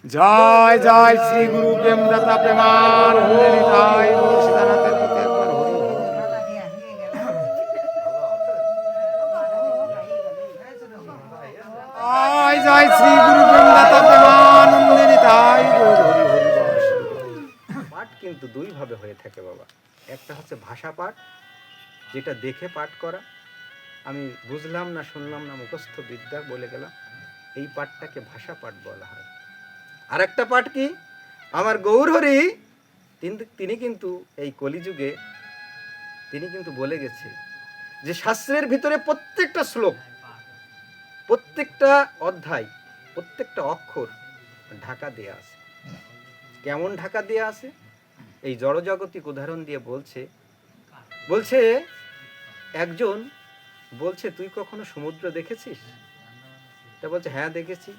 জয় জয় শ্রী গুরু প্রেমদাতা প্রেমানন্দে নিতাই গৌর সীতানাথের প্রতি একবার হরি বল। জয় জয় শ্রী গুরু প্রেমদাতা প্রেমানন্দে নিতাই গৌর হরি হরি বল। পাঠ কিন্তু দুই ভাবে হয়ে থাকে বাবা। একটা হচ্ছে ভাষা পাঠ, যেটা দেখে পাঠ করা, আমি বুঝলাম না শুনলাম না মুখস্থ বিদ্যা বলে গেলাম, এই পাঠটাকে ভাষা পাঠ বলা হয়। আর একটা পাঠ কি, আমার গৌরহরি তিনি কিন্তু এই কলিযুগে তিনি কিন্তু বলে গেছে যে শাস্ত্রের ভিতরে প্রত্যেকটা শ্লোক, প্রত্যেকটা অধ্যায়, প্রত্যেকটা অক্ষর ঢাকা দেয়া আছে। কেমন ঢাকা দেয়া আছে? এই জড়জাগতিক উদাহরণ দিয়ে বলছে একজন বলছে, তুই কখনো সমুদ্র দেখেছিস? তা বলছে হ্যাঁ দেখেছি।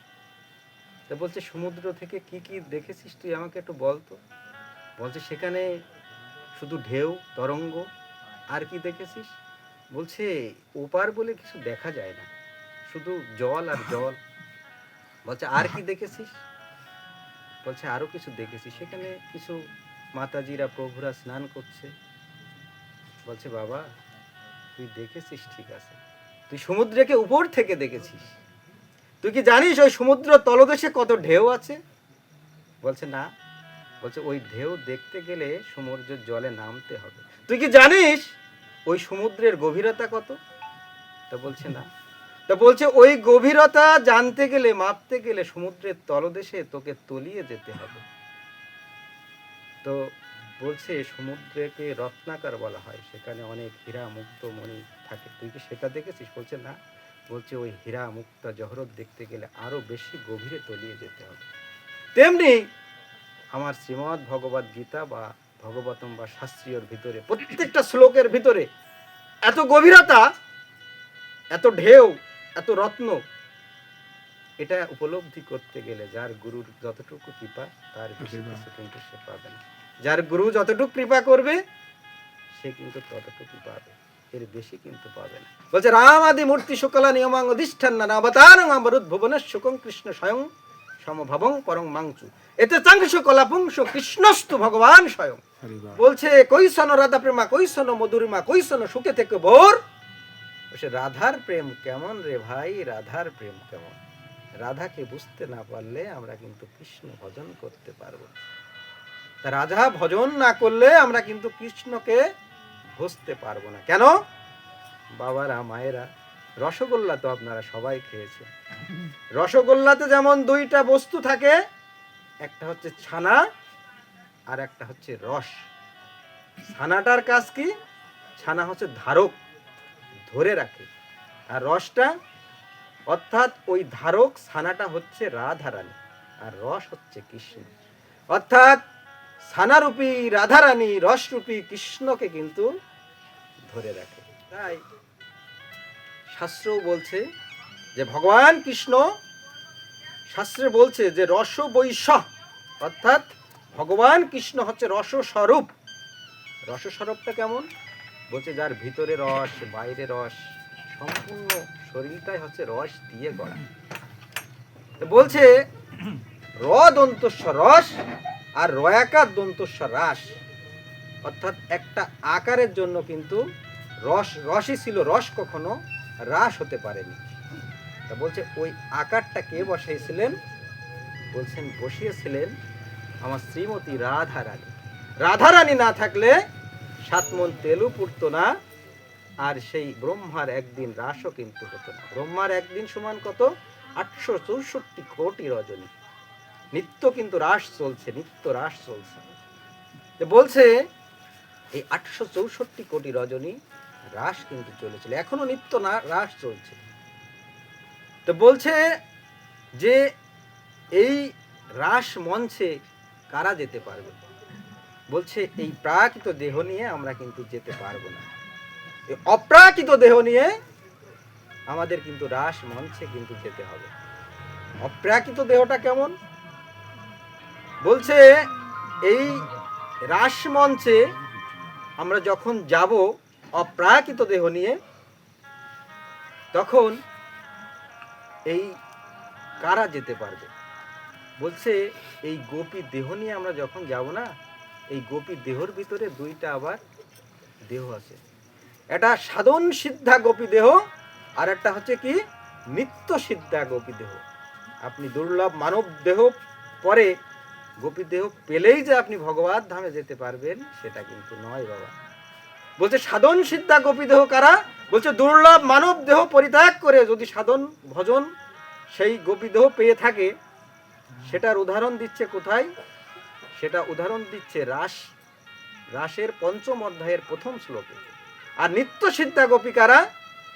তা বলছে সমুদ্র থেকে কি কি দেখেছিস তুই আমাকে একটু বলতো। বলছে সেখানে শুধু ঢেউ তরঙ্গ, আর কি দেখেছিস? বলছে ওপার বলে কিছু দেখা যায় না, শুধু জল আর জল। বলছে আর কি দেখেছিস? বলছে আরো কিছু দেখেছি, সেখানে কিছু মাতাজিরা প্রভুরা স্নান করছে। বলছে বাবা তুই দেখেছিস ঠিক আছে, তুই সমুদ্রকে উপর থেকে দেখেছিস, তুই কি জানিস ওই সমুদ্র তলদেশে কত ঢেউ আছে? বলছে না। বলছে ওই ঢেউ দেখতে গেলে সমুদ্রের জলে নামতে হবে। তুই কি জানিস ওই সমুদ্রের গভীরতা কত? তা বলছে না। তা বলছে ওই গভীরতা জানতে গেলে, মাপতে গেলে সমুদ্রের তলদেশে তোকে তলিয়ে যেতে হবে। তো বলছে সমুদ্রকে রত্নাকর বলা হয়, সেখানে অনেক হীরা মুক্ত মণি থাকে, তুই কি সেটা দেখেছিস? বলছে না। বলছে ওই হীরা মুক্তা জহরত দেখতে গেলে আরো বেশি গভীরে তলিয়ে যেতে হবে। তেমনি আমার শ্রীমদ্ ভগবদ গীতা বা ভগবতম বা শাস্ত্রীয়র ভিতরে প্রত্যেকটা শ্লোকের ভিতরে এত গভীরতা, এত ঢেউ, এত রত্ন, এটা উপলব্ধি করতে গেলে যার গুরুর যতটুকু কৃপা, তার বেশি কিছু কিন্তু সে পাবে না। যার গুরু যতটুকু কৃপা করবে সে কিন্তু ততটুকু পাবে, এর বেশি কিন্তু পাবে না। বলছে রাম আদি মূর্তি শুকলা নিয়মাং অধিষ্ঠান অবতারং অবরুদ্ধ ভুবনের শুকং কৃষ্ণ স্বয়ং সমভাবং পরং মাংচু এতে চাংশ কলাপুংশ কৃষ্ণস্তু ভগবান স্বয়ং। বলছে কৈসন রাধা প্রেমা, কৈসন মধুরিমা, কৈসন সুখে থেকে ভোর। বলছে রাধার প্রেম কেমন রে ভাই, রাধার প্রেম কেমন? রাধাকে বুঝতে না পারলে আমরা কিন্তু কৃষ্ণ ভজন করতে পারবো না। তা রাধা ভজন না করলে আমরা কিন্তু কৃষ্ণকে বুঝতে পারবো না। কেন? বাবারা মায়েরা, রসগোল্লা তো আপনারা সবাই খেয়েছে। রসগোল্লাতে যেমন দুইটা বস্তু থাকে, একটা হচ্ছে ছানা আর একটা হচ্ছে রস। ছানাটার কাজ কি? ছানা হচ্ছে ধারক, ধরে রাখে, আর রসটা অর্থাৎ ওই ধারক ছানাটা হচ্ছে রাধারানী, আর রস হচ্ছে কৃষ্ণ। অর্থাৎ ছানারূপী রাধারানী রসরূপী কৃষ্ণকে কিন্তু ধরে রাখে। তাই শাস্ত্রও বলছে যে ভগবান কৃষ্ণ, শাস্ত্রে বলছে যে রস বৈশ, অর্থাৎ ভগবান কৃষ্ণ হচ্ছে রস স্বরূপ। রস স্বরূপটা কেমন? বলছে যার ভিতরে রস, বাইরে রস, সম্পূর্ণ শরীরটাই হচ্ছে রস দিয়ে গড়া। বলছে র দন্তস্ব রস আর রয়াকার দন্তস্ব রাস, অর্থাৎ একটা আকারের জন্য কিন্তু রস রসই ছিল, রস কখনো রাস হতে পারেনি। তা বলছে ওই আকারটা কে বসাইছিলেন? বলছেন বসিয়েছিলেন আমার শ্রীমতী রাধারানী। রাধারানী না থাকলে সাত মন তেলও পুড়তো না, আর সেই ব্রহ্মার একদিন রাসও কিন্তু হতো না। ব্রহ্মার একদিন সমান কত? 864 কোটি রজনী। নিত্য কিন্তু রাস চলছে, নিত্য রাস চলছে। বলছে এই 864 কোটি রজনী রাস কিন্তু চলেছিল, এখনো নিত্য না রাস চলছে। তো বলছে যে এই রাস মঞ্চে কারা যেতে পারবে? বলছে এই প্রাকৃত দেহ নিয়ে আমরা কিন্তু যেতে পারবো না, এই অপ্রাকৃত দেহ নিয়ে আমাদের কিন্তু রাস মঞ্চে কিন্তু যেতে হবে। অপ্রাকৃত দেহটা কেমন? বলছে এই রাস মঞ্চে আমরা যখন যাব অপ্রাকৃত দেহ নিয়ে, তখন এই কারা যেতে পারবে? বলছে এই গোপী দেহ নিয়ে আমরা যখন যাব না, এই গোপী দেহর ভিতরে দুইটা আবার দেহ আছে। এটা সাধন সিদ্ধা গোপী দেহ, আর একটা হচ্ছে কি নিত্য সিদ্ধা গোপী দেহ। আপনি দুর্লভ মানব দেহ পরে গোপী দেহ পেলেই যে আপনি ভগবত ধামে যেতে পারবেন সেটা কিন্তু নয় বাবা। বলছে সাধন সিদ্ধা গোপী দেহ কারা? বলছে দুর্লভ মানব দেহ পরিত্যাগ করে যদি সাধন ভজন সেই গোপী দেহ পেয়ে থাকে, সেটার উদাহরণ দিচ্ছে কোথায়? সেটা উদাহরণ দিচ্ছে রাসের ৫ম অধ্যায়ের ১ম শ্লোকে। আর নিত্য সিদ্ধা গোপিকারা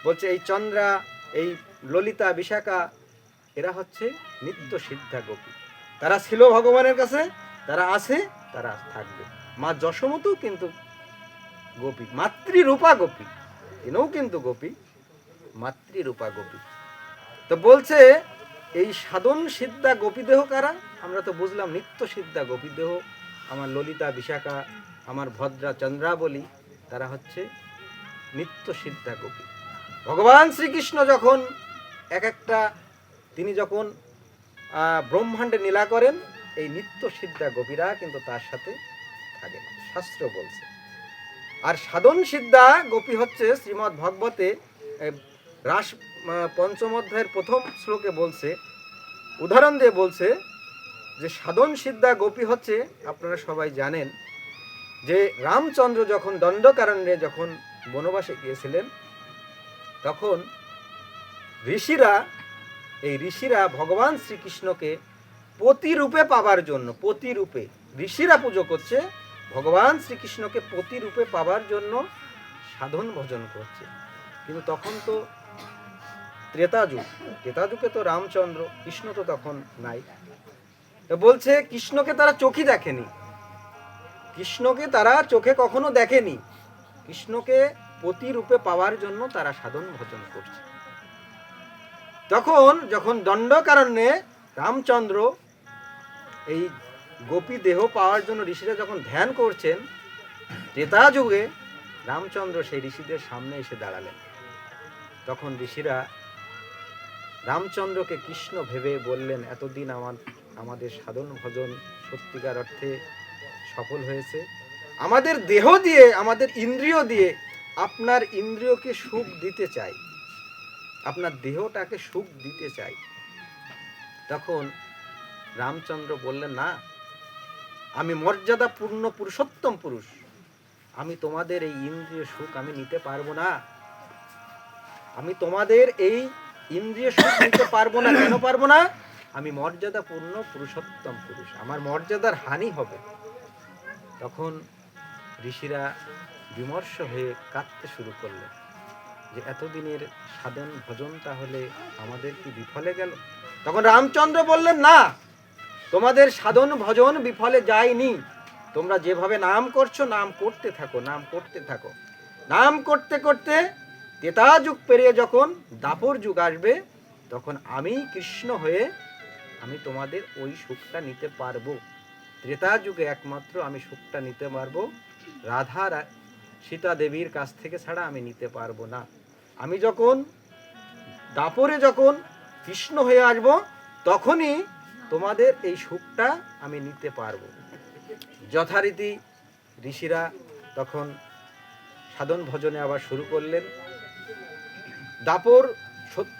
বলছে এই চন্দ্রা, এই ললিতা, বিশাখা, এরা হচ্ছে নিত্য সিদ্ধা গোপী। তারা ছিল ভগবানের কাছে, তারা আছে, তারা থাকবে। মা যশোমতও কিন্তু গোপী, মাতৃরূপা গোপী, তিনিও কিন্তু গোপী, মাতৃরূপা গোপী। তো বলছে এই সাধন সিদ্ধা গোপীদেহ কারা? আমরা তো বুঝলাম নিত্য সিদ্ধা গোপীদেহ, আমার ললিতা, বিশাখা, আমার ভদ্রা, চন্দ্রাবলী, তারা হচ্ছে নিত্য সিদ্ধা গোপী। ভগবান শ্রীকৃষ্ণ যখন তিনি যখন ব্রহ্মাণ্ডে লীলা করেন, এই নিত্য সিদ্ধা গোপীরা কিন্তু তার সাথে থাকে, শাস্ত্র বলছে। আর সাধন সিদ্ধা গোপী হচ্ছে শ্রীমদ্ ভাগবতে রাস ৫ম অধ্যায়ের ১ম শ্লোকে বলছে, উদাহরণ দিয়ে বলছে যে সাধন সিদ্ধা গোপী হচ্ছে, আপনারা সবাই জানেন যে রামচন্দ্র যখন দণ্ডকারণ্যে যখন বনবাসে গিয়েছিলেন, তখন ঋষিরা ভগবান শ্রীকৃষ্ণকে পতিরূপে পাবার জন্য, পতিরূপে ঋষিরা পুজো করছে, ভগবান শ্রীকৃষ্ণকে পতিরূপে পাবার জন্য সাধন ভজন করছে। কিন্তু তখন তো ত্রেতাযুগে তো রামচন্দ্র, কৃষ্ণ তো তখন নাই। তো বলছে কৃষ্ণকে তারা চোখে দেখেনি, কৃষ্ণকে তারা চোখে কখনো দেখেনি, কৃষ্ণকে পতিরূপে পাওয়ার জন্য তারা সাধন ভজন করছে। তখন যখন দণ্ডকারণ্যে রামচন্দ্র এই গোপী দেহ পাওয়ার জন্য ঋষিরা যখন ধ্যান করছেন, ত্রেতা যুগে রামচন্দ্র সেই ঋষিদের সামনে এসে দাঁড়ালেন। তখন ঋষিরা রামচন্দ্রকে কৃষ্ণ ভেবে বললেন, এতদিন আমাদের সাধন ভজন সত্যিকার অর্থে সফল হয়েছে, আমাদের দেহ দিয়ে, আমাদের ইন্দ্রিয় দিয়ে আপনার ইন্দ্রিয়কে সুখ দিতে চাই, আপনার দেহটাকে সুখ দিতে চাই। তখন রামচন্দ্র বললেন, না, আমি মর্যাদা পূর্ণ পুরুষোত্তম পুরুষ, আমি তোমাদের এই ইন্দ্রিয় সুখ আমি নিতে পারবো না, আমি তোমাদের এই ইন্দ্রিয় সুখ নিতে পারবো না। কেন পারবো না? আমি মর্যাদা পূর্ণ পুরুষোত্তম পুরুষ, আমার মর্যাদার হানি হবে। তখন ঋষিরা বিমর্ষ হয়ে কাঁদতে শুরু করলেন যে এতদিনের সাধন ভজন তাহলে আমাদের কি বিফলে গেল? তখন রামচন্দ্র বললেন, না, তোমাদের সাধন ভজন বিফলে যায়নি, তোমরা যেভাবে নাম করছো নাম করতে থাকো, নাম করতে থাকো। নাম করতে করতে ত্রেতা যুগ পেরিয়ে যখন দ্বাপর যুগ আসবে, তখন আমি কৃষ্ণ হয়ে আমি তোমাদের ওই সুখটা নিতে পারবো। ত্রেতা যুগে একমাত্র আমি সুখটা নিতে পারবো রাধা সীতা দেবীর কাছ থেকে ছাড়া আমি নিতে পারবো না। আমি যখন দ্বাপরে যখন কৃষ্ণ হয়ে আসব, তখনই তোমাদের এই সুখটা আমি নিতে পারবো। যথারীতি ঋষিরা তখন সাধন ভজনে আবার শুরু করলেন।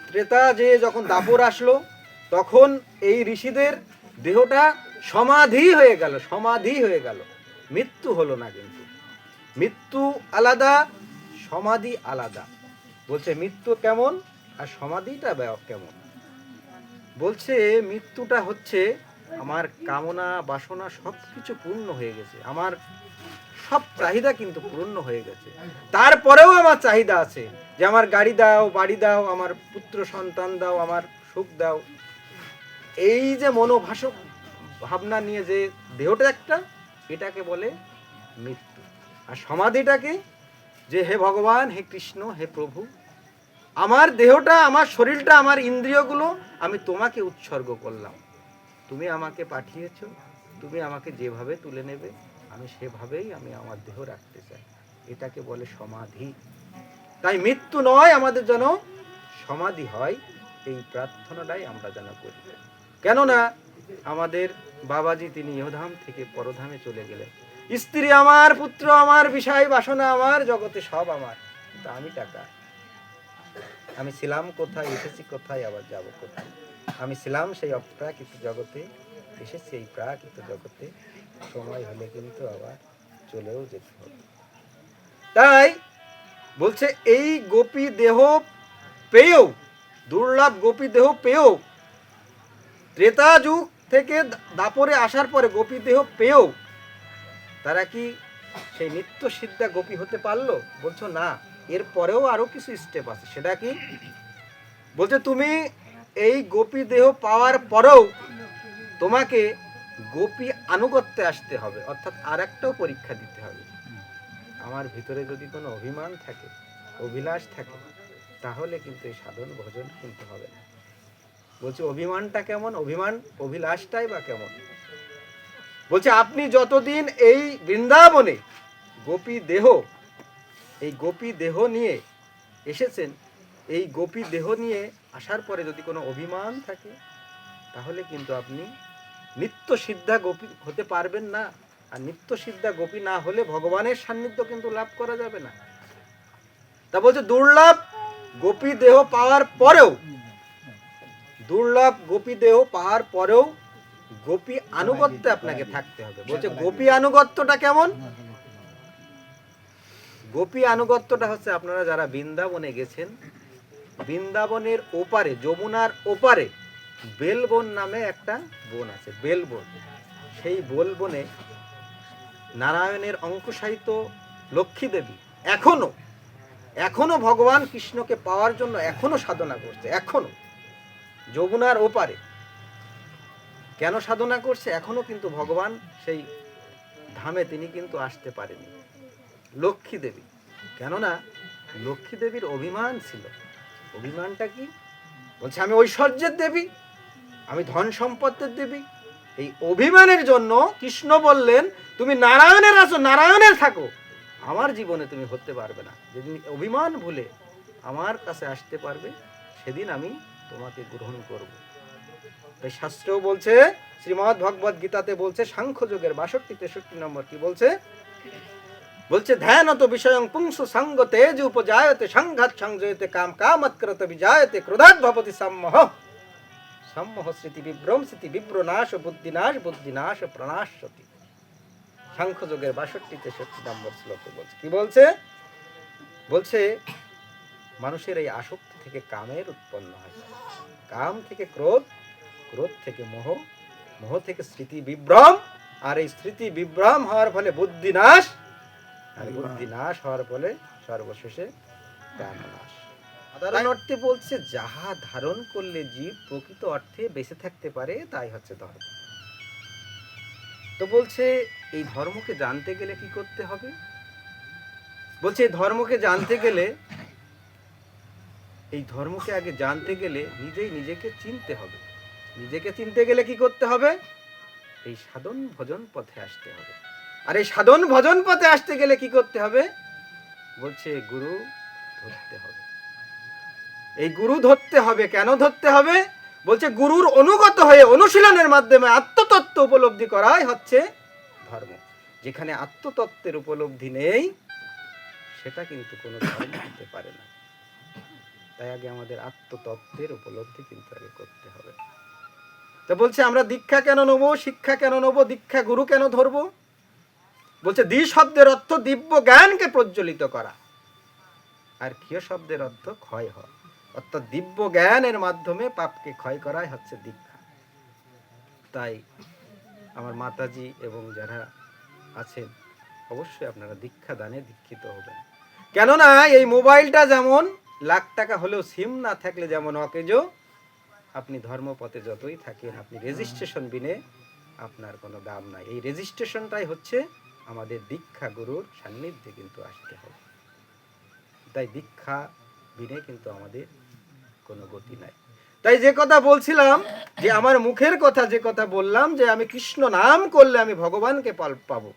ত্রেতা যে যখন দ্বাপর আসলো, তখন এই ঋষিদের দেহটা সমাধি হয়ে গেল, মৃত্যু হলো না। কিন্তু মৃত্যু আলাদা, সমাধি আলাদা। বলছে মৃত্যু কেমন আর সমাধিটা কেমন? বলছে মৃত্যুটা হচ্ছে আমার কামনা বাসনা সবকিছু পূর্ণ হয়ে গেছে, আমার সব চাহিদা কিন্তু পূর্ণ হয়ে গেছে, তারপরেও আমার চাহিদা আছে যে আমার গাড়ি দাও, বাড়ি দাও, আমার পুত্র সন্তান দাও, আমার সুখ দাও। এই যে মনোভাষক ভাবনা নিয়ে যে দেহটা একটা, এটাকে বলে মৃত্যু। আর সমাধিটাকে যে হে ভগবান, হে কৃষ্ণ, হে প্রভু, আমার দেহটা, আমার শরীরটা, আমার ইন্দ্রিয়গুলো আমি তোমাকে উৎসর্গ করলাম, তুমি আমাকে পাঠিয়েছো, তুমি আমাকে যেভাবে তুলে নেবে আমি সেভাবেই আমি আমার দেহ রাখতে চাই, এটাকে বলে সমাধি। তাই মৃত্যু নয়, আমাদের যেন সমাধি হয়, এই প্রার্থনাটাই আমরা যেন করি। কেননা আমাদের বাবাজি তিনি ইহধাম থেকে পরধামে চলে গেলেন। স্ত্রী আমার, পুত্র আমার, বিষয় বাসনা আমার, জগতে সব আমার, তা আমি টাকা। আমি ছিলাম কোথায়, এসেছি কোথায়, আবার যাব কোথায়? আমি ছিলাম সেই অপ্রাকৃত জগতে, এসেছি এই প্রাকৃত জগতে, সময় হলে কিন্তু আবার চলেও যেতে হবে। তাই বলছে এই গোপী দেহ পেয়েও, দুর্লভ গোপী দেহ পেয়েও, ত্রেতা যুগ থেকে দাপরে আসার পরে গোপী দেহ পেয়েও তারা কি সেই নিত্য সিদ্ধা গোপী হতে পারলো? বলছো না, এর পরেও আরো কিছু স্টেপ আছে। সেটা কি? বলছে তুমি এই গোপী দেহ পাওয়ার পরেও তোমাকে গোপী আনুগত্যে আসতে হবে, অর্থাৎ আর একটাও পরীক্ষা দিতে হবে। আমার ভিতরে যদি কোনো অভিমান থাকে, অভিলাষ থাকে, তাহলে কিন্তু এই সাধন ভজন কিন্তু হবে না। বলছে অভিমানটা কেমন? অভিলাষটাই বা কেমন? বলছে আপনি যতদিন এই বৃন্দাবনে এই গোপী দেহ নিয়ে এসেছেন, এই গোপী দেহ নিয়ে আসার পরে যদি কোনো অভিমান থাকে, তাহলে কিন্তু আপনি নিত্য সিদ্ধা গোপী হতে পারবেন না। আর নিত্য সিদ্ধা গোপী না হলে ভগবানের সান্নিধ্য কিন্তু লাভ করা যাবে না। তা বলছে দুর্লভ গোপী দেহ পাওয়ার পরেও, গোপী আনুগত্যে আপনাকে থাকতে হবে। বলছে গোপী আনুগত্যটা কেমন? গোপী আনুগত্যটা হচ্ছে, আপনারা যারা বৃন্দাবনে গেছেন, বৃন্দাবনের ওপারে, যমুনার ওপারে বেলবন নামে একটা বন আছে, বেলবন। সেই বেলবনে নারায়ণের অঙ্কুশায়িত লক্ষ্মী দেবী এখনো ভগবান কৃষ্ণকে পাওয়ার জন্য এখনো সাধনা করছে। এখনো যমুনার ওপারে কেন সাধনা করছে? এখনো কিন্তু ভগবান সেই ধামে তিনি কিন্তু আসতে পারেনি, লক্ষ্মী দেবী। কেননা লক্ষ্মী দেবীর অভিমান ছিল। অভিমানটা কি? বলছে আমি ঐশ্বর্যের দেবী, আমি ধন সম্পদের দেবী। এই অভিমানের জন্য কৃষ্ণ বললেন তুমি নারায়ণের আছো, নারায়ণের থাকো, আমার জীবনে তুমি হতে পারবে না। যেদিন অভিমান ভুলে আমার কাছে আসতে পারবে, সেদিন আমি তোমাকে গ্রহণ করব। তাই শাস্ত্রেও বলছে, শ্রীমদ্ ভগবদ গীতাতে বলছে, সাংখ্য যোগের 62-63 নম্বর কি বলছে? বলছে ধ্যানত বিষয়ং পুংসু সঙ্গ তেজ উপজায়তে সংঘাত সংযতে কাম কামৎকৃত বিজায়তে ক্রোধাৎ ভবতি সম্মোহ সম্মোহ স্মৃতি বিভ্রম স্মৃতি বিভ্রনাশ বুদ্ধিনাশ বুদ্ধিনাশ প্রণাশতি। সাংখ্য যোগের 62-63 নম্বর শ্লোকে বলছে কি বলছে? বলছে মানুষের এই আসক্তি থেকে কামের উৎপন্ন হয়, কাম থেকে ক্রোধ, ক্রোধ থেকে মোহ, মোহ থেকে স্মৃতি বিভ্রম, আর এই স্মৃতি বিভ্রম হওয়ার ফলে বুদ্ধিনাশ, আর বুদ্ধিনাশ হওয়ার ফলে সর্বশেষে প্রাণনাশ। সাধারণ অর্থে বলছে যাহা ধারণ করলে জীব প্রকৃত অর্থে বেঁচে থাকতে পারে, তাই হচ্ছে ধর্ম। তো বলছে এই ধর্মকে জানতে গেলে কি করতে হবে? বলছে এই ধর্মকে জানতে গেলে, এই ধর্মকে আগে জানতে গেলে নিজেই নিজেকে চিনতে হবে। নিজেকে চিনতে গেলে কি করতে হবে? এই সাধন ভজন পথে আসতে হবে। আর এই সাধন ভজন পথে আসতে গেলে কি করতে হবে? বলছে গুরু ধরতে হবে। এই গুরু ধরতে হবে। কেন ধরতে হবে? বলছে গুরুর অনুগত হয়ে অনুশীলনের মাধ্যমে আত্মতত্ত্ব উপলব্ধি করাই হচ্ছে ধর্ম। যেখানে আত্মতত্ত্বের উপলব্ধি নেই, সেটা কিন্তু কোনো ধর্ম হতে পারে না। তাই আগে আমাদের আত্মতত্ত্বের উপলব্ধি কিন্তু আগে করতে হবে। তো বলছে আমরা দীক্ষা কেন নেবো, শিক্ষা কেন নেবো, দীক্ষা গুরু কেন ধরবো? বলছে দ্বি শব্দের অর্থ দিব্য জ্ঞানকে প্রজ্বলিত করা, আর ক্ষয় শব্দের অর্থ ক্ষয় হওয়া। অর্থাৎ দিব্য জ্ঞানের মাধ্যমে পাপকে ক্ষয় করাই হচ্ছে দীক্ষা। তাই আমার মাতাজি এবং যারা আছেন, অবশ্যই আপনারা দীক্ষা দানে দীক্ষিত হবেন। কেননা এই মোবাইলটা যেমন লাখ টাকা হলেও সিম না থাকলে যেমন অকেজো, আপনি ধর্মপথে যতই থাকেন, আপনি রেজিস্ট্রেশন বিনে আপনার কোনো দাম নাই। এই রেজিস্ট্রেশনটাই হচ্ছে আমাদের দীক্ষা গুরুর সান্নিধ্যে কিন্তু আসতে হবে। তাই দীক্ষা বিনে কিন্তু আমাদের কোনো গতি নাই। তাই যে কথা বলছিলাম, যে আমার মুখের কথা যে কথা বললাম, যে আমি কৃষ্ণ নাম করলে আমি ভগবানকে পাবো,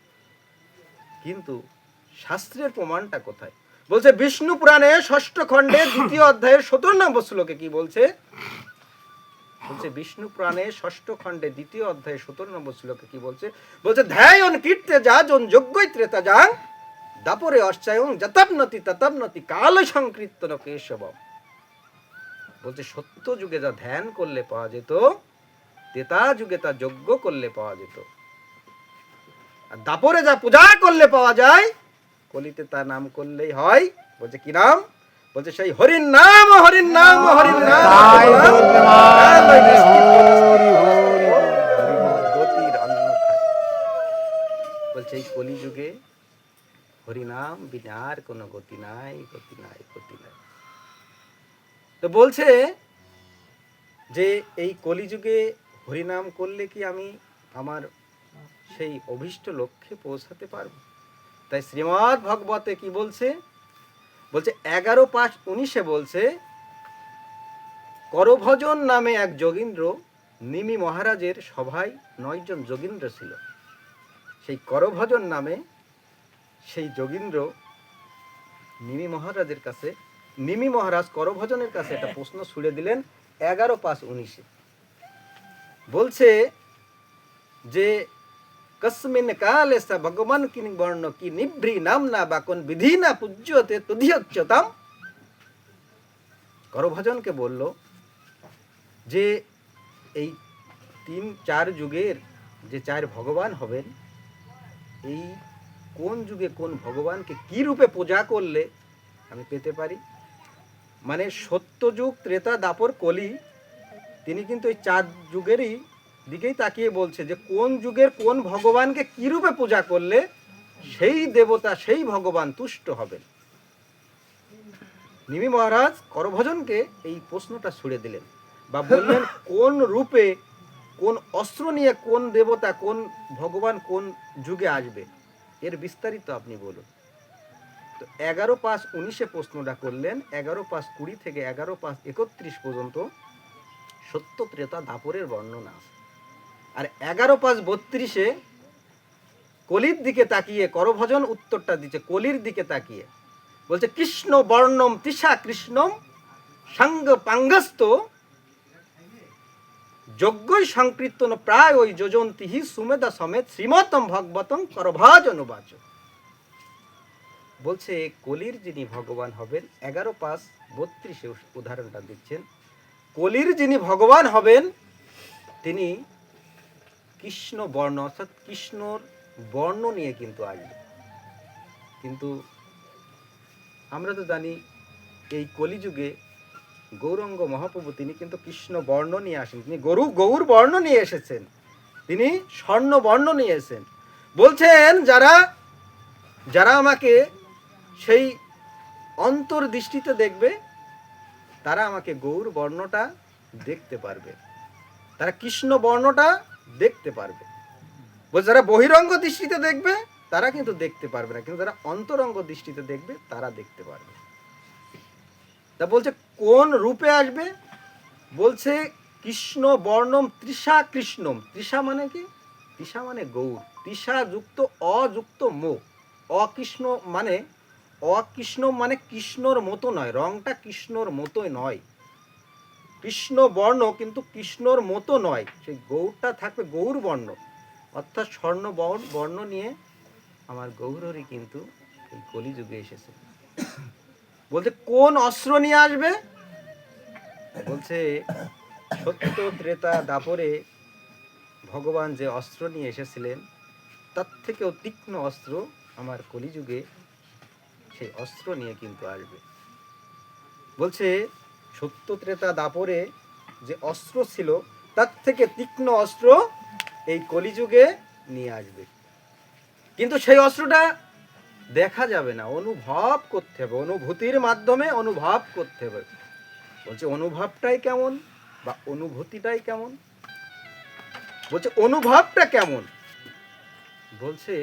কিন্তু শাস্ত্রের প্রমাণটা কোথায়? বলছে বিষ্ণু পুরাণে 6ষ্ঠ খণ্ডে 2য় অধ্যায়ের 17 নম্বর শ্লোকে কি বলছে? বলছে বিষ্ণু পুরাণে 6ষ্ঠ খণ্ডে 2য় অধ্যায়ে 17 নম্বর শ্লোকে কি বলছে? বলছে ধ্যায়ন কীর্তে যাজন যজ্ঞই ত্রেতা যাং দাপরে অশ্চায়ং যতাবনতি ততাবনতি কাল সংকীর্তন কেশবম। বলছে সত্য যুগে যা ধ্যান করলে পাওয়া যেত, ত্রেতা যুগে তা যজ্ঞ করলে পাওয়া যেত, আর দাপরে যা পূজা করলে পাওয়া যায়, কলিতে তা নাম করলেই হয়। বলছে কি নাম? বলছে সেই হরির নাম, হরির নাম, হরির নাম। তাই বলতে মানে হরি হরি গতির অন্যথায়। বলছে এই কলিযুগে হরিনাম বিনা আর কোনো গতি নাই, গতি নাই, গতি নাই। তো বলছে যে এই কলিযুগে হরিনাম করলে কি আমি আমার সেই অভীষ্ট লক্ষ্যে পৌঁছাতে পারবো? তাই শ্রীমদ্ ভগবতে কি বলছে? বলছে 11:5-19 বলছে করভজন নামে এক যোগীন্দ্র, নিমি মহারাজের সভায় 9 জন যোগীন্দ্র ছিল। সেই করভজন নামে সেই যোগীন্দ্র নিমি মহারাজের কাছে, নিমি মহারাজ করভজনের কাছে একটা প্রশ্ন ছুড়ে দিলেন 11:5-19। বলছে যে কস্মিন কালে সা ভগবান কিং বর্ণ কি নিভৃ নামনা বা কোন বিধি না পূজ্যতে তদিহচ্যতাম। করভজনকে বলল যে এই 3-4 যুগের যে 4 ভগবান হবেন, এই কোন যুগে কোন ভগবানকে কি রূপে পূজা করলে আমি পেতে পারি? মানে সত্যযুগ, ত্রেতা, দাপর, কলি, তিনি কিন্তু এই 4 যুগেরই দিকেই তাকিয়ে বলছে যে কোন যুগের কোন ভগবানকে কি রূপে পূজা করলে সেই দেবতা, সেই ভগবান তুষ্ট হবেন। নিমি মহারাজ করভজনকে এই প্রশ্নটা ছুড়ে দিলেন, বা বললেন কোন রূপে, কোন অস্ত্র নিয়ে কোন দেবতা, কোন ভগবান কোন যুগে আসবে, এর বিস্তারিত আপনি বলুন। তো 11:5-19 প্রশ্নটা করলেন। 11:5-20 থেকে 11:5-31 পর্যন্ত সত্য, ত্রেতা, দাপরের বর্ণনা আছে। আর 11:5-32 কলির দিকে তাকিয়ে করভজন উত্তরটা দিচ্ছে, কলির দিকে তাকিয়ে বলছে কৃষ্ণ বর্ণম তিসা কৃষ্ণম সাঙ্গ পাঙ্গস্ত যজ্ঞই সংকীর্তন প্রায় ওই যোজন্তিহি সুমেধা সমেত শ্রীমতম ভগবতম করভজন বাচ। বলছে কলির যিনি ভগবান হবেন, 11:5-32 উদাহরণটা দিচ্ছেন, কলির যিনি ভগবান হবেন তিনি কৃষ্ণ বর্ণ, অর্থাৎ কৃষ্ণর বর্ণ নিয়ে কিন্তু আসবে। কিন্তু আমরা তো জানি এই কলিযুগে গৌরাঙ্গ মহাপ্রভু তিনি কিন্তু কৃষ্ণ বর্ণ নিয়ে আসেন, তিনি গৌর বর্ণ নিয়ে এসেছেন, তিনি স্বর্ণ বর্ণ নিয়ে এসেছেন। বলছেন যারা যারা আমাকে সেই অন্তর্দৃষ্টিতে দেখবে তারা আমাকে গৌর বর্ণটা দেখতে পারবে, তারা কৃষ্ণ বর্ণটা দেখতে পারবে। বলছে যারা বহিরঙ্গ দৃষ্টিতে দেখবে তারা কিন্তু দেখতে পারবে না, কিন্তু যারা অন্তরঙ্গ দৃষ্টিতে দেখবে তারা দেখতে পারবে। তা বলছে কোন রূপে আসবে? বলছে কৃষ্ণ বর্ণম তৃষা কৃষ্ণম। তৃষা মানে কি? তৃষা মানে গৌর, তৃষা যুক্ত অযুক্ত মো। অকৃষ্ণ মানে, অকৃষ্ণ মানে কৃষ্ণর মতো নয়, রংটা কৃষ্ণর মতোই নয়। কৃষ্ণ বর্ণ কিন্তু কৃষ্ণর মতো নয়, সেই গৌরটা থাকবে গৌর বর্ণ, অর্থাৎ স্বর্ণ বর্ণ নিয়ে আমার গৌরহরি কিন্তু এই কলিযুগে এসেছে। বলতে কোন অস্ত্র নিয়ে আসবে? বলছে সত্য, ত্রেতা, দাপরে ভগবান যে অস্ত্র নিয়ে এসেছিলেন তার থেকেও তীক্ষ্ণ অস্ত্র আমার কলিযুগে সেই অস্ত্র নিয়ে কিন্তু আসবে। বলছে সত্য, ত্রেতা, দাপরে যে অস্ত্র ছিল তার থেকে তীক্ষ্ণ অস্ত্র এই কলিযুগে নিয়ে আসবে। কিন্তু সেই অস্ত্রটা দেখা যাবে না, অনুভব করতে হবে, অনুভূতির মাধ্যমে অনুভব করতে হবে। বলছে অনুভবটাই কেমন বা অনুভূতিটাই কেমন? বলছে অনুভবটা কেমন? বলছে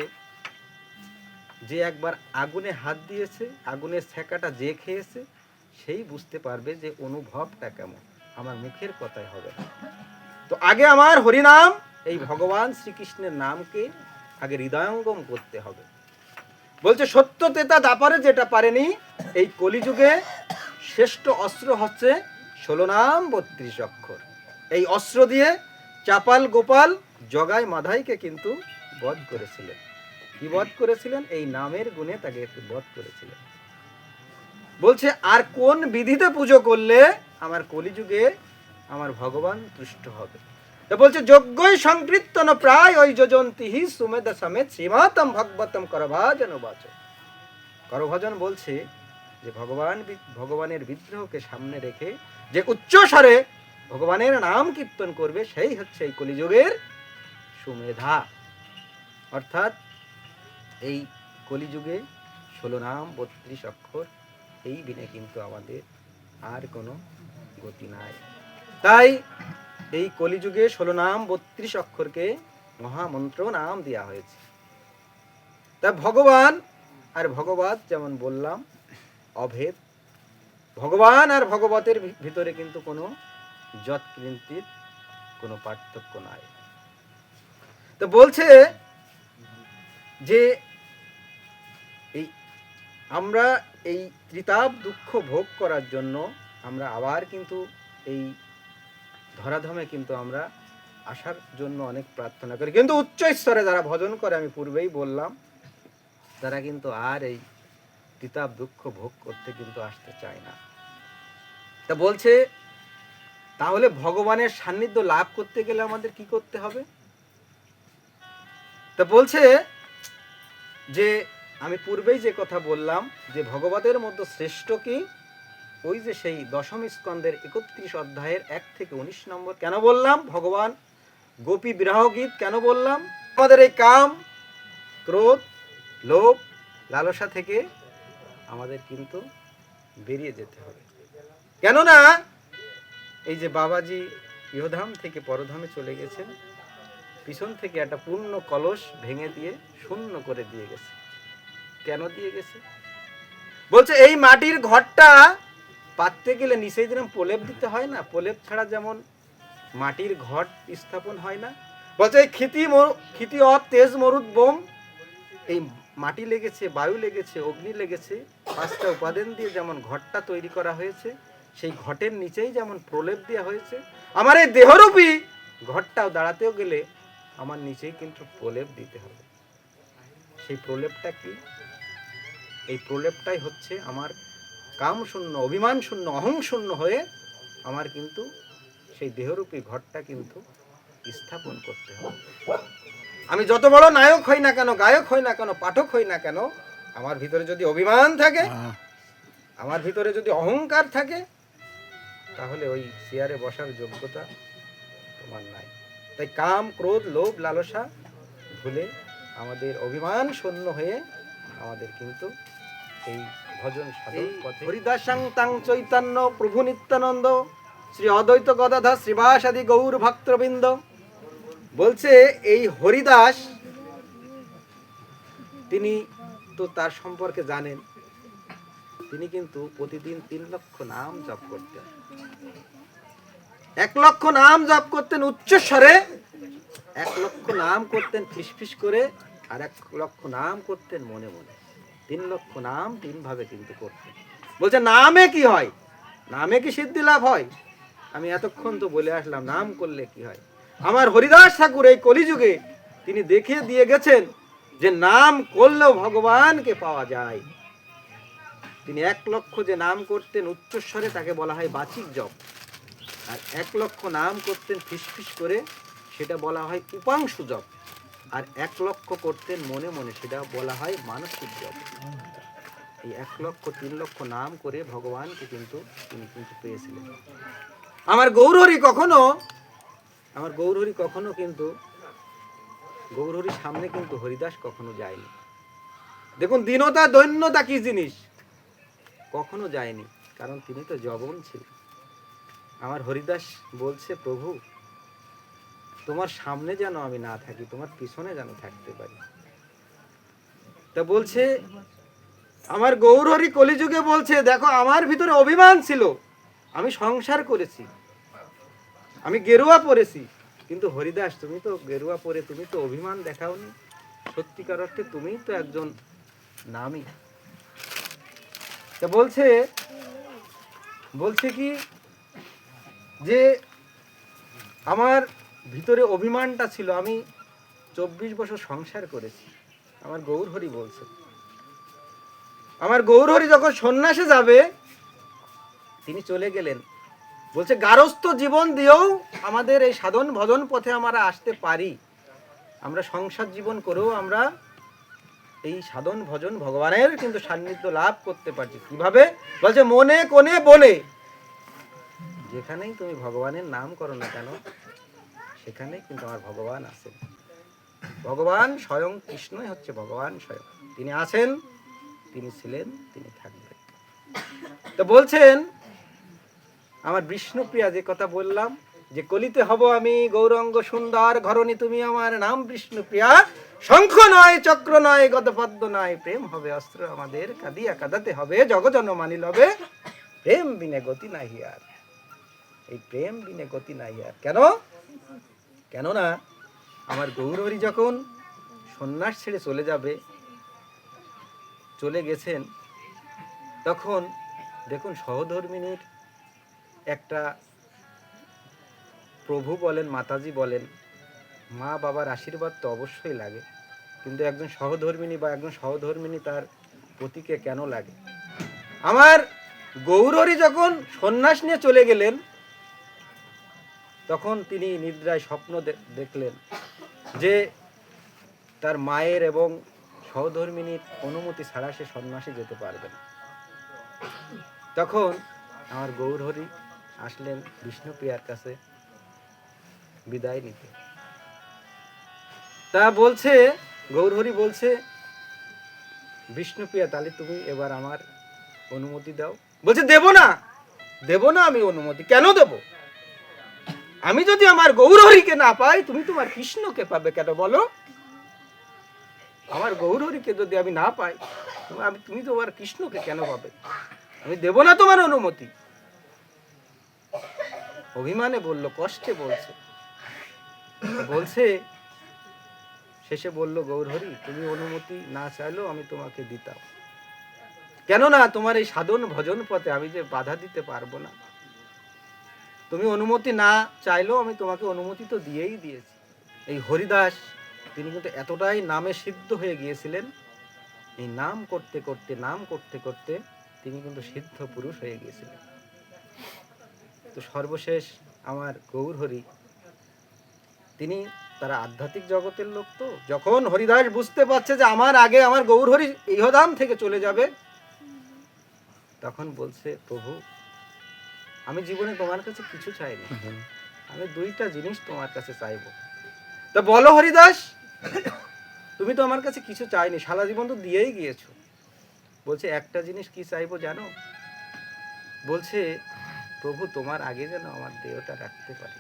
যে একবার আগুনে হাত দিয়েছে, আগুনের ছ্যাঁকাটা যে খেয়েছে সেই বুঝতে পারবে যে অনুভবটা কেমন, আমার মুখের কথাই হবে না। তো আগে আমার হরিনাম, এই ভগবান শ্রীকৃষ্ণের নামকে আগে হৃদয়ঙ্গম করতে হবে। বলছে সত্য, ত্রেতা, দাপরে যেটা পারেনি, এই কলিযুগে শ্রেষ্ঠ অস্ত্র হচ্ছে 16 নাম 32 অক্ষর। এই অস্ত্র দিয়ে চাপাল গোপাল জগাই মাধাইকে কিন্তু বধ করেছিলেন। কি বধ করেছিলেন? এই নামের গুণে তাকে একটু বধ করেছিলেন। বলছে আর কোন বিধিতে পুজো করলে আমার কলিযুগে আমার ভগবান তুষ্ট হবে? তো বলছে যজ্ঞই সংকীর্তন প্রায় ওই যোজন্তিহি সুমেধ সমেত শ্রীমাতম ভগবতম করভাজন বাচ। করভাজন বলছে যে ভগবানের বিগ্রহকে সামনে রেখে যে উচ্চ স্বরে ভগবানের নাম কীর্তন করবে সেই হচ্ছে এই কলিযুগের সুমেধা। অর্থাৎ এই কলিযুগে 16 নাম 32 অক্ষর, এই বিনে কিন্তু আমাদের আর কোনো গতি নাই। তাই এই কলিযুগে 16 নাম 32 অক্ষরকে মহামন্ত্র নাম দেওয়া হয়েছে। তা ভগবান আর ভগবত যেমন বললাম অভেদ, ভগবান আর ভগবতের ভিতরে কিন্তু কোনো যৎকিঞ্চিৎ কোনো পার্থক্য নাই। তো বলছে যে এই আমরা এই ত্রিতাপ দুঃখ ভোগ করার জন্য আমরা আবার কিন্তু এই ধরাধামে কিন্তু আমরা আসার জন্য অনেক প্রার্থনা করি, কিন্তু উচ্চ স্তরে যারা ভজন করে, আমি পূর্বেই বললাম, তারা কিন্তু আর এই ত্রিতাপ দুঃখ ভোগ করতে কিন্তু আসতে চায় না। তা বলছে তাহলে ভগবানের সান্নিধ্য লাভ করতে গেলে আমাদের কি করতে হবে? তা বলছে যে আমি পূর্বেই যে কথা বললাম যে ভগবতের মধ্যে শ্রেষ্ঠ কি? ওই যে সেই দশম স্কন্ধের 31 অধ্যায়ের 1 থেকে 19 নম্বর। কেন বললাম? ভগবান গোপী বিরহ গীত কেন বললাম? আমাদের এই কাম, ক্রোধ, লোভ, লালসা থেকে আমাদের কিন্তু বেরিয়ে যেতে হবে। কেননা এই যে বাবাজি ইহধাম থেকে পরধামে চলে গেছেন, পিছন থেকে একটা পূর্ণ কলস ভেঙে দিয়ে শূন্য করে দিয়ে গেছে। কেন দিয়ে গেছে? বলছে এই মাটির ঘরটা পাততে গেলে নিচেই যেরকম প্রলেপ দিতে হয় না, প্রলেপ ছাড়া যেমন মাটির ঘট স্থাপন হয় না। বলছে এই ক্ষিতি তেজ মরুদ বোম, এই মাটি লেগেছে, বায়ু লেগেছে, অগ্নি লেগেছে, 5টা উপাদান দিয়ে যেমন ঘরটা তৈরি করা হয়েছে, সেই ঘটের নিচেই যেমন প্রলেপ দেওয়া হয়েছে, আমার এই দেহরূপী ঘরটাও দাঁড়াতেও গেলে আমার নিচেই কিন্তু প্রলেপ দিতে হবে। সেই প্রলেপটা কি? এই প্রলেপটাই হচ্ছে আমার কাম শূন্য, অভিমান শূন্য, অহং শূন্য হয়ে আমার কিন্তু সেই দেহরূপী ঘরটা কিন্তু স্থাপন করতে হবে। আমি যত বড় নায়ক হই না কেন, গায়ক হই না কেন, পাঠক হই না কেন, আমার ভিতরে যদি অভিমান থাকে, আমার ভিতরে যদি অহংকার থাকে, তাহলে ওই চেয়ারে বসার যোগ্যতা তোমার নাই। তাই কাম, ক্রোধ, লোভ, লালসা ভুলে আমাদের অভিমান শূন্য হয়ে আমাদের কিন্তু এই ভজন সাধন পথে হরিদাসাং তাং চৈতন্য প্রভু নিত্যানন্দ শ্রী অদ্বৈত গদাধর শ্রীবাসাদি গৌর ভক্তবৃন্দ। বলছে এই হরিদাস, তিনি তো তার সম্পর্কে জানেন, তিনি কিন্তু প্রতিদিন 3 লক্ষ নাম জপ করতেন। 1 লক্ষ নাম জপ করতেন উচ্চস্বরে, 1 লক্ষ নাম করতেন ফিসফিস করে, আর 1 লক্ষ নাম করতেন মনে মনে। 3 লক্ষ নাম 3 ভাবে কিন্তু করতেন। বলছে নামে কি হয়? নামে কি সিদ্ধি লাভ হয়? আমি এতক্ষণ তো বলে আসলাম নাম করলে কি হয়। আমার হরিদাস ঠাকুর এই কলিযুগে তিনি দেখিয়ে দিয়ে গেছেন যে নাম করলেও ভগবানকে পাওয়া যায়। তিনি 1 লক্ষ যে নাম করতেন উচ্চস্বরে, তাকে বলা হয় বাচিক জপ, আর 1 লক্ষ নাম করতেন ফিসফিস করে, সেটা বলা হয় উপাংশু জপ, আর 1 লক্ষ করতেন মনে মনে, সেটা বলা হয় মানসিক জপ। এই 1 লক্ষ 3 লক্ষ নাম করে ভগবানকে কিন্তু তিনি কিন্তু পেয়েছিলেন। আমার গৌরহরি কখনো কিন্তু গৌরহরির সামনে কিন্তু হরিদাস কখনো যায়নি। দেখুন দীনতা দৈন্যতা কি জিনিস, কখনো যায়নি, কারণ তিনি তো জবন ছিলেন। আমার হরিদাস বলছে প্রভু তোমার সামনে যেন আমি না থাকি, তোমার পিছনে যেন থাকতে পারি। তা বলছে আমার গৌরহরি কলিযুগে বলছে দেখো আমার ভিতরে অভিমান ছিল, আমি সংসার করেছি, আমি গেরুয়া পরেছি, কিন্তু হরিদাস তুমি তো গেরুয়া পরে তুমি তো অভিমান দেখাওনি, সত্যিকার অর্থে তুমি তো একজন নামী। তা বলছে কি যে আমার ভিতরে অভিমানটা ছিল, আমি 24 বছর সংসার করেছি। আমার গৌরহরি বলছে, আমার গৌরহরি যখন সন্ন্যাসে যাবে, তিনি চলে গেলেন, বলছে গারস্থ জীবন দিয়েও আমাদের এই সাধন ভজন পথে আমরা আসতে পারি। আমরা সংসার জীবন করেও আমরা এই সাধন ভজন ভগবানের কিন্তু সান্নিধ্য লাভ করতে পারছি। কিভাবে? বলছে মনে কোণে বনে, যেখানেই তুমি ভগবানের নাম করো না কেন, সেখানেই কিন্তু আমার ভগবান আছেন। ভগবান স্বয়ং কৃষ্ণই হচ্ছে ভগবান স্বয়ং। তিনি আছেন, তিনি ছিলেন, তিনি থাকবেন। তো বলছেন আমার বিষ্ণুপ্রিয়া, যে কথা বললাম যে কলিতে হব আমি গৌরাঙ্গ সুন্দর, ঘরণী তুমি আমার নাম বিষ্ণুপ্রিয়া, শঙ্খ নয় চক্র নয় গদপদ্ম নয়, প্রেম হবে অস্ত্র আমাদের, কাঁদিয়া কাঁদাতে হবে জগজন মানিল হবে, প্রেম বিনে গতি নাহি আর। এই প্রেম বিনে গতি নাহি আর। কেন? কেননা আমার গৌরহরি যখন সন্ন্যাস ছেড়ে চলে যাবে, চলে গেছেন, তখন দেখুন সহধর্মিনীর একটা প্রভু বলেন, মাতাজি বলেন, মা বাবার আশীর্বাদ তো অবশ্যই লাগে, কিন্তু একজন সহধর্মিনী বা একজন সহধর্মিনী তার পতিকে কেন লাগে? আমার গৌরহরি যখন সন্ন্যাস নিয়ে চলে গেলেন, তখন তিনি নিদ্রায় স্বপ্ন দেখলেন যে তার মায়ের এবং সহধর্মিনীর অনুমতি ছাড়া সে সন্ন্যাসে যেতে পারবে না। তখন আমার গৌরহরি আসলেন বিষ্ণুপ্রিয়ার কাছে বিদায় নিতে। তা বলছে গৌরহরি বলছে, বিষ্ণুপ্রিয়া তাহলে তুমি এবার আমার অনুমতি দাও। বলছে দেব না, দেব না আমি অনুমতি। কেন দেব? আমি যদি আমার গৌরহরিকে না পাই, তুমি তোমার কৃষ্ণকে পাবে কেন বলো? আমার গৌরহরিকে যদি আমি না পাই, তুমি তোমার কৃষ্ণকে কেন পাবে? আমি দেব না তোমার অনুমতি। অভিমানে বলল, কষ্টে বলছে, বলছে শেষে বলল গৌরহরি, তুমি অনুমতি না চাইলেও আমি তোমাকে দিতাম, কেননা তোমার এই সাধন ভজন পথে আমি যে বাধা দিতে পারবো না। তুমি অনুমতি না চাইলেও আমি তোমাকে অনুমতি তো দিয়েই দিয়েছি। এই হরিদাস তিনি কিন্তু এতটাই নামে সিদ্ধ হয়ে গিয়েছিলেন, এই নাম করতে করতে নাম করতে করতে তিনি কিন্তু সিদ্ধ পুরুষ হয়ে গিয়েছিলেন। তো সর্বশেষ আমার গৌরহরি, তিনি তারা আধ্যাত্মিক জগতের লোক, তো যখন হরিদাস বুঝতে পারছে যে আমার আগে আমার গৌরহরি ইহধাম থেকে চলে যাবে, তখন বলছে প্রভু আমি জীবনে তোমার কাছে কিছু চাইনি, আমি দুইটা জিনিস তোমার কাছে চাইবো। তা বলো হরিদাস, তুমি তো আমার কাছে কিছু চাইনি, সারা জীবন তো দিয়েই গিয়েছো। বলছে একটা জিনিস কি চাইবো জানো? বলছে প্রভু তোমার আগে যেন আমার দেহটা রাখতে পারি,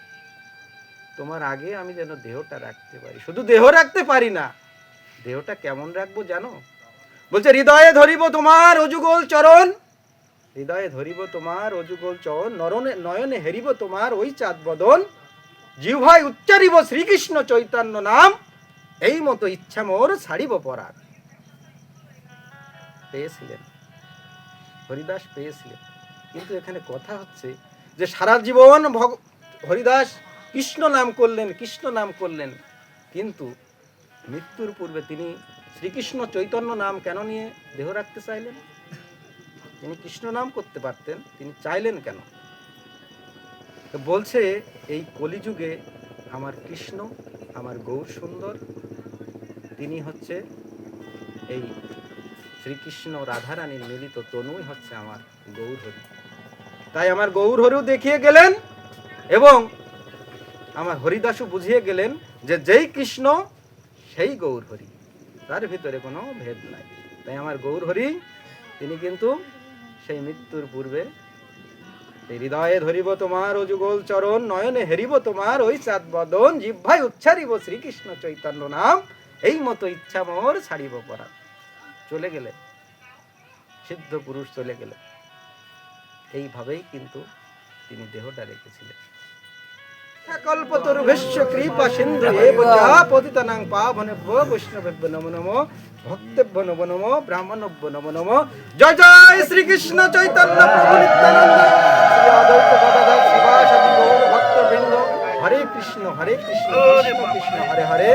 তোমার আগে আমি যেন দেহটা রাখতে পারি। শুধু দেহ রাখতে পারি না, দেহটা কেমন রাখবো জানো? বলছে হৃদয়ে ধরিব তোমার অযুগল চরণ, হৃদয়ে ধরিব তোমার অযুগল চরণ, নয়নে হেরিব তোমার ওই চাঁদ বদন, জিহ্বায় উচ্চারিব শ্রীকৃষ্ণ চৈতন্য নাম, এই মতো ইচ্ছা মোর ছাড়িব পরাণ। পেয়েছিলেন, হরিদাস পেয়েছিলেন, কিন্তু এখানে কথা হচ্ছে যে সারা জীবন হরিদাস কৃষ্ণ নাম করলেন, কৃষ্ণ নাম করলেন, কিন্তু মৃত্যুর পূর্বে তিনি শ্রীকৃষ্ণ চৈতন্য নাম কেন নিয়ে দেহ রাখতে চাইলেন? তিনি কৃষ্ণ নাম করতে পারতেন, তিনি চাইলেন কেন? তো বলছে এই কলিযুগে আমার কৃষ্ণ, আমার গৌর সুন্দর, তিনি হচ্ছে এই শ্রীকৃষ্ণ রাধারানীর মিলিত তনুই হচ্ছে আমার গৌরহরি। তাই আমার গৌরহরিও দেখিয়ে গেলেন এবং আমার হরিদাসও বুঝিয়ে গেলেন যে যেই কৃষ্ণ সেই গৌরহরি, তার ভিতরে কোনো ভেদ নাই। তাই আমার গৌরহরি তিনি কিন্তু সেই মৃত্যুর পূর্বে হৃদয়ে ধরিব তোমার অযুগল চরণ, নয়নে হেরিব তোমার ওই চাঁদ বদন, জিহ্বায় উচ্চারিব শ্রীকৃষ্ণ চৈতন্য নাম, এই মতো ইচ্ছা মোর ছাড়িব পরাণ। চলে গেলে সিদ্ধ পুরুষ চলে গেলে, এইভাবেই কিন্তু তিনি দেহটা রেখেছিলেন। কল্পতরুভ্যশ্চ কৃপা সিন্ধু এব যা পতিতানাং পাবনেভ্যো বৈষ্ণবেভ্যো নমো নমো, ভক্তেভ্যো নমো নমো, ব্রাহ্মণেভ্যো নমো নমো। জয় জয় শ্রীকৃষ্ণ চৈতন্য প্রভু নিত্যানন্দ, শ্রী অদ্বৈত গদাধর শিবাসাদি গৌর ভক্তবৃন্দ, কৃষ্ণ কৃষ্ণ কৃষ্ণ হরে হরে